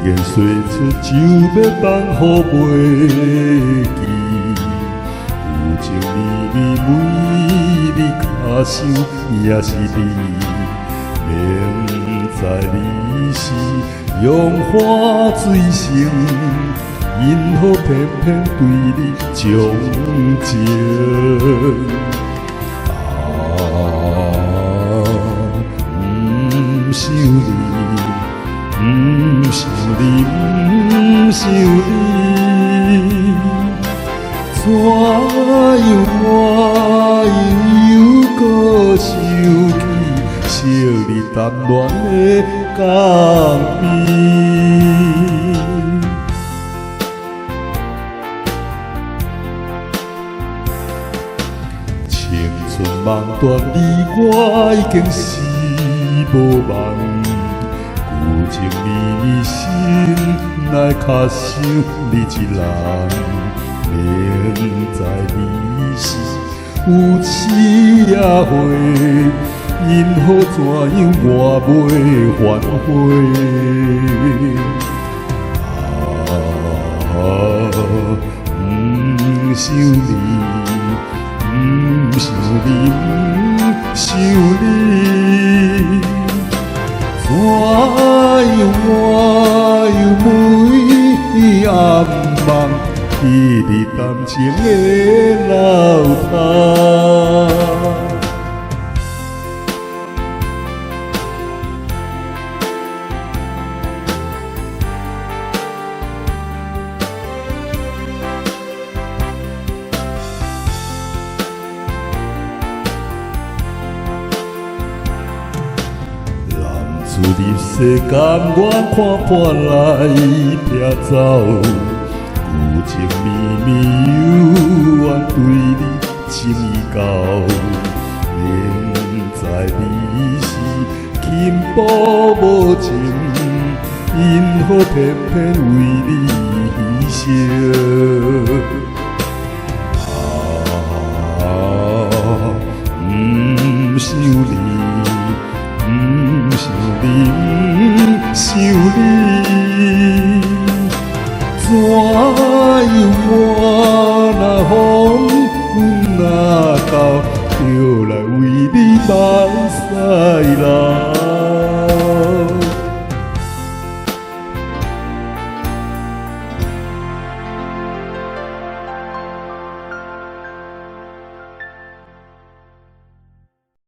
言说出就要放乎袂记，有情绵绵每日脚想也是你，明知你是用花水性，因何偏偏对你钟情？不想你，不想你，不想你，怎样我又搁想起昔日谈恋的港边？青春梦断，你我已经是无望，旧情绵绵心内较想你一人，明知你是有痴也会，因何怎样我袂反悔？不想你，不想你，不想你。怎样我又每暗梦记你谈情的老汤？自入世间，我看破来撇走，旧情绵绵犹原对你情意厚。明知你是轻薄无情，因何偏偏为你牺牲？不想你。不想你，不想你，怎样我若风若到，就来为你目屎流。